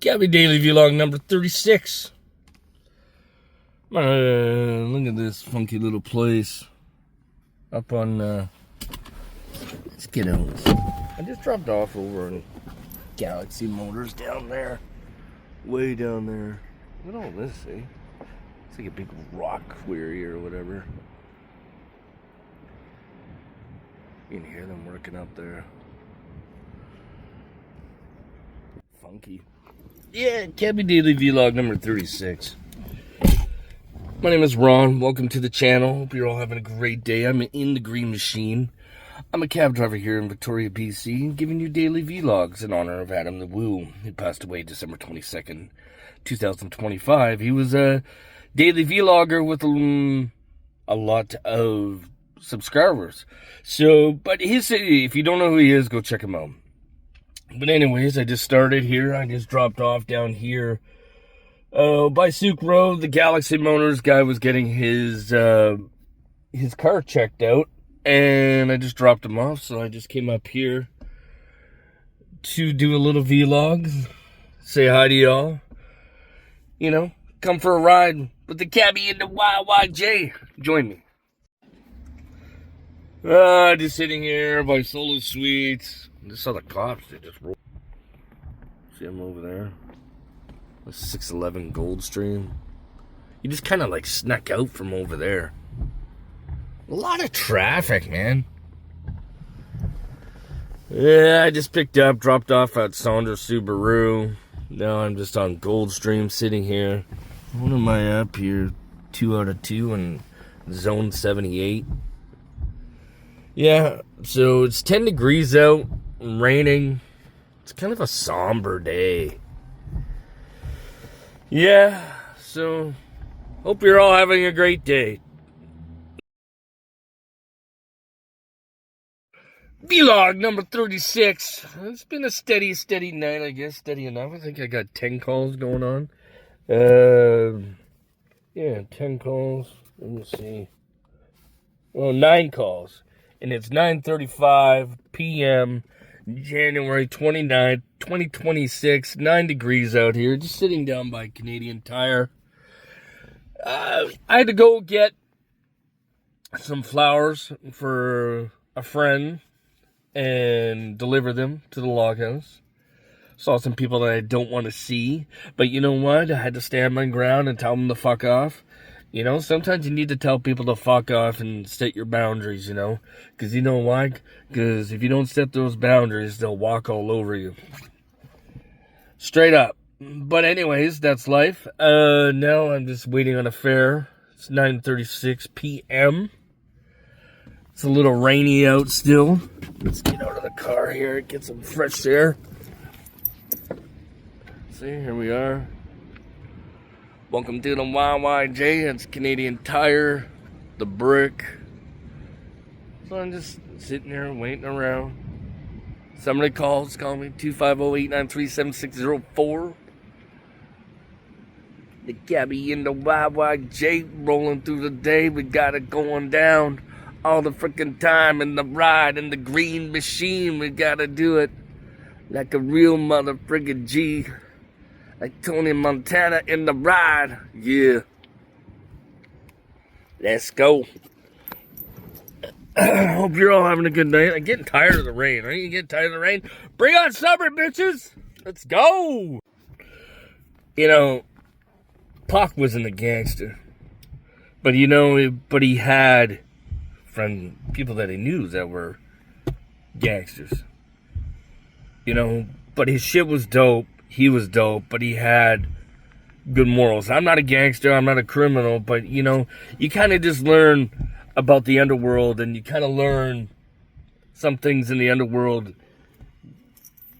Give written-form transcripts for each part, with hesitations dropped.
Gabby Daily Vlog number 36. Look at this funky little place up on, let's get out. I just dropped off over in Galaxy Motors down there. Way down there. Look at all this, eh? It's like a big rock quarry or whatever. You can hear them working up there. Funky. Yeah, Gabby Daily Vlog number 36. My name is Ron. Welcome to the channel. Hope you're all having a great day. I'm in the Green Machine. I'm a cab driver here in Victoria, BC, giving you daily vlogs in honor of Adam the Woo, who passed away December 22nd, 2025. He was a daily vlogger with a lot of subscribers. So, but if you don't know who he is, go check him out. But anyways, I just started here. I just dropped off down here by Souk Road. The Galaxy Motors guy was getting his car checked out, and I just dropped him off. So I just came up here to do a little vlog, say hi to y'all. You know, come for a ride with the cabbie and the YYJ. Join me. Just sitting here by Solo Suites. I just saw the cops. They just rolled. See them over there? The 611 Goldstream. You just kind of like snuck out from over there. A lot of traffic, man. Yeah, I just picked up, dropped off at Sandra Subaru. Now I'm just on Goldstream sitting here. What am I up here? 2 out of 2 in zone 78. Yeah, so it's 10 degrees out, raining. It's kind of a somber day. Yeah, so hope you're all having a great day. Vlog number 36. It's been a steady night, I guess. Steady enough. I think I got 10 calls going on. Yeah, 10 calls. Let me see. Well, 9 calls. And it's 9:35 p.m. January 29th, 2026. 9 degrees out here. Just sitting down by Canadian Tire. I had to go get some flowers for a friend and deliver them to the log house. Saw some people that I don't want to see. But you know what? I had to stand my ground and tell them to fuck off. You know, sometimes you need to tell people to fuck off and set your boundaries, you know. Because you know why? Because if you don't set those boundaries, they'll walk all over you. Straight up. But anyways, that's life. Now I'm just waiting on a fare. It's 9:36 p.m. It's a little rainy out still. Let's get out of the car here and get some fresh air. See, here we are. Welcome to the YYJ. It's Canadian Tire, the brick. So I'm just sitting here waiting around. Somebody calls, call me 250-893-7604. The Gabby and the YYJ rolling through the day. We got it going down all the freaking time in the ride in the Green Machine. We gotta do it like a real mother friggin' G. Like Tony Montana in the ride. Yeah. Let's go. Hope you're all having a good night. I'm getting tired of the rain. Aren't you getting tired of the rain? Bring on summer, bitches. Let's go. You know, Pac wasn't a gangster. But you know, he had people that he knew that were gangsters. You know, but his shit was dope. He was dope, but he had good morals. I'm not a gangster, I'm not a criminal, but, you know, you kind of just learn about the underworld, and you kind of learn some things in the underworld,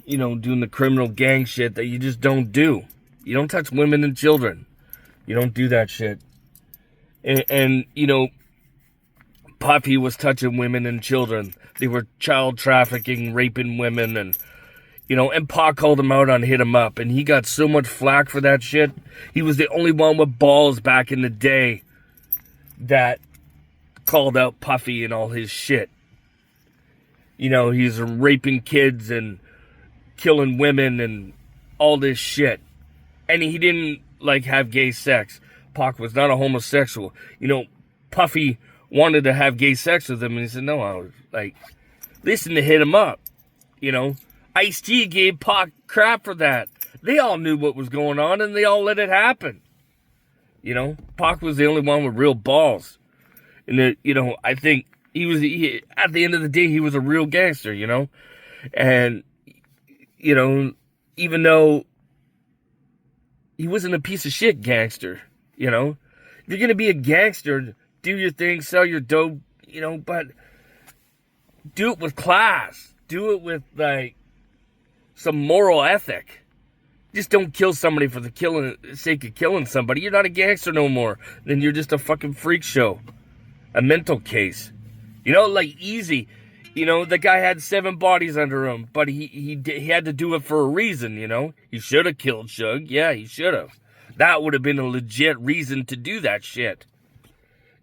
you know, doing the criminal gang shit that you just don't do. You don't touch women and children. You don't do that shit. And you know, Puffy was touching women and children. They were child trafficking, raping women, and you know, and Pac called him out on Hit 'Em Up, and he got so much flack for that shit. He was the only one with balls back in the day that called out Puffy and all his shit. You know, he's raping kids and killing women and all this shit. And he didn't, like, have gay sex. Pac was not a homosexual. You know, Puffy wanted to have gay sex with him, and he said, no, I was, like, listen to Hit 'Em Up. You know, Ice-T gave Pac crap for that. They all knew what was going on, and they all let it happen. You know, Pac was the only one with real balls. And, you know, I think at the end of the day, he was a real gangster, you know? And, you know, even though he wasn't a piece of shit gangster, you know? If you're going to be a gangster, do your thing, sell your dope, you know, but do it with class. Do it with, like, some moral ethic. Just don't kill somebody for the sake of killing somebody. You're not a gangster no more. Then you're just a fucking freak show. A mental case. You know, like Easy. You know, the guy had 7 bodies under him, but he had to do it for a reason, you know? He should have killed Suge. Yeah, he should have. That would have been a legit reason to do that shit.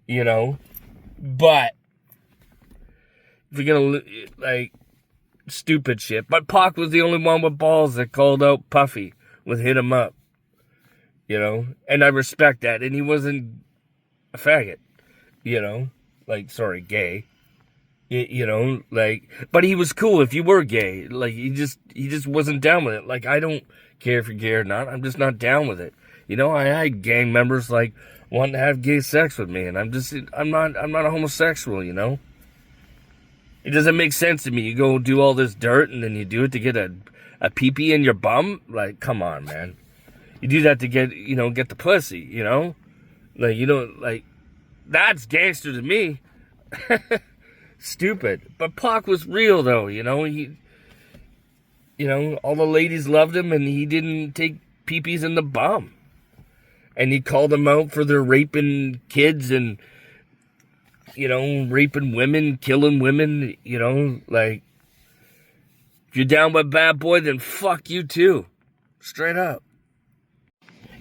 You know? But if you're gonna, like, stupid shit. But Pac was the only one with balls that called out Puffy with Hit 'Em Up. You know? And I respect that. And he wasn't a faggot. You know? Like, sorry, gay. You know, like, but he was cool if you were gay. Like, he just wasn't down with it. Like, I don't care if you're gay or not. I'm just not down with it. You know, I had gang members, like, wanting to have gay sex with me, and I'm not a homosexual, you know? It doesn't make sense to me. You go do all this dirt, and then you do it to get a pee-pee in your bum? Like, come on, man. You do that to get the pussy, you know? Like, you don't, like, that's gangster to me. Stupid. But Pac was real, though, you know? All the ladies loved him, and he didn't take pee-pees in the bum. And he called them out for their raping kids and, you know, raping women, killing women, you know? Like, if you're down with Bad Boy, then fuck you, too. Straight up.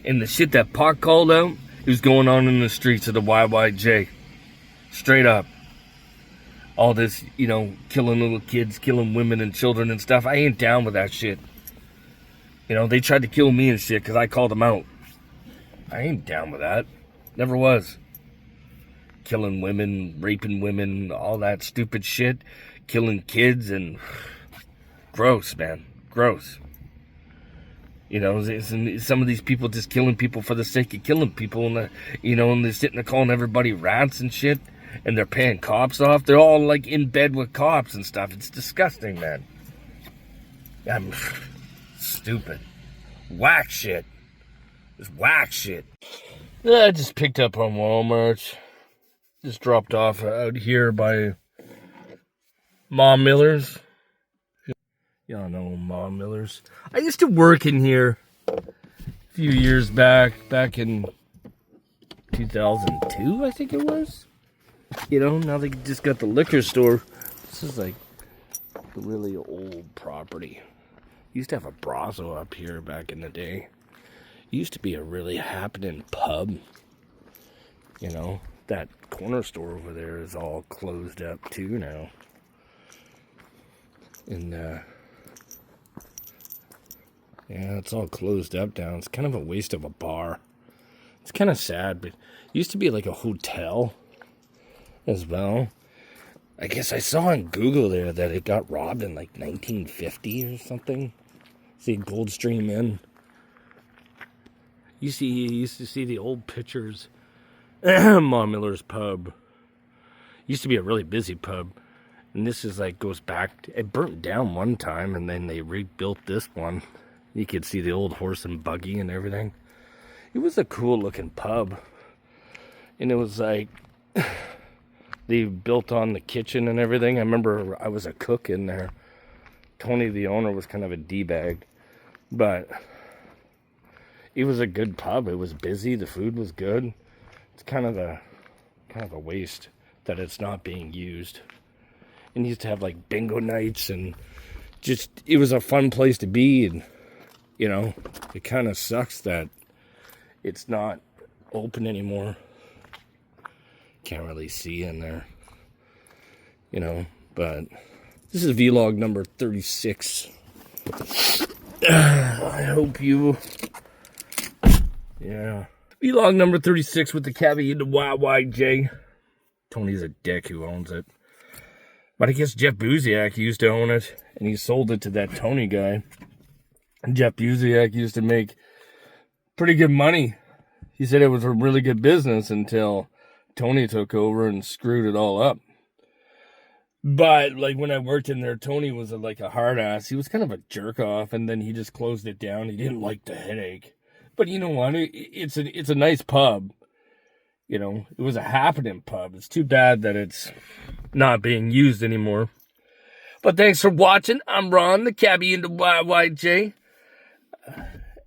And the shit that Pac called out, it was going on in the streets of the YYJ. Straight up. All this, you know, killing little kids, killing women and children and stuff. I ain't down with that shit. You know, they tried to kill me and shit because I called them out. I ain't down with that. Never was. Killing women, raping women, all that stupid shit. Killing kids and... Gross, man. Gross. You know, some of these people just killing people for the sake of killing people. And, you know, and they're sitting there calling everybody rats and shit. And they're paying cops off. They're all, like, in bed with cops and stuff. It's disgusting, man. I'm stupid. Whack shit. Just whack shit. Yeah, I just picked up on Walmart. Just dropped off out here by Mom Miller's. Y'all know Mom Miller's. I used to work in here a few years back in 2002, I think it was. You know, now they just got the liquor store. This is like a really old property. Used to have a brothel up here back in the day. Used to be a really happening pub. You know, that corner store over there is all closed up too now. And, yeah, it's all closed up now. It's kind of a waste of a bar. It's kind of sad, but it used to be like a hotel as well. I guess I saw on Google there that it got robbed in like 1950 or something. See Goldstream Inn. You used to see the old pictures. Mom Miller's pub. Used to be a really busy pub. And this is like, goes back, it burnt down one time and then they rebuilt this one. You could see the old horse and buggy and everything. It was a cool looking pub. And it was like, they built on the kitchen and everything. I remember I was a cook in there. Tony, the owner, was kind of a D-bag. But it was a good pub. It was busy. The food was good. It's kind of a waste that it's not being used. And used to have like bingo nights and just, it was a fun place to be. And, you know, it kind of sucks that it's not open anymore. Can't really see in there, you know, but this is vlog number 36. I hope you Yeah. Vlog number 36 with the caveat to YYJ. Tony's a dick who owns it. But I guess Jeff Buziak used to own it, and he sold it to that Tony guy. And Jeff Buziak used to make pretty good money. He said it was a really good business until Tony took over and screwed it all up. But, like, when I worked in there, Tony was like a hard ass. He was kind of a jerk off, and then he just closed it down. He didn't like the headache. But you know what? It's a nice pub. You know, it was a happening pub. It's too bad that it's not being used anymore. But thanks for watching. I'm Ron, the cabbie into YYJ.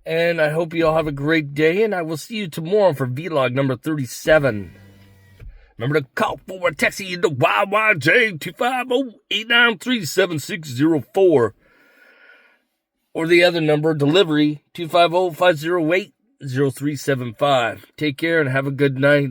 And I hope you all have a great day, and I will see you tomorrow for vlog number 37. Remember to call for a taxi into YYJ 250-893-7604. Or the other number, delivery, 250-508-0375. Take care and have a good night.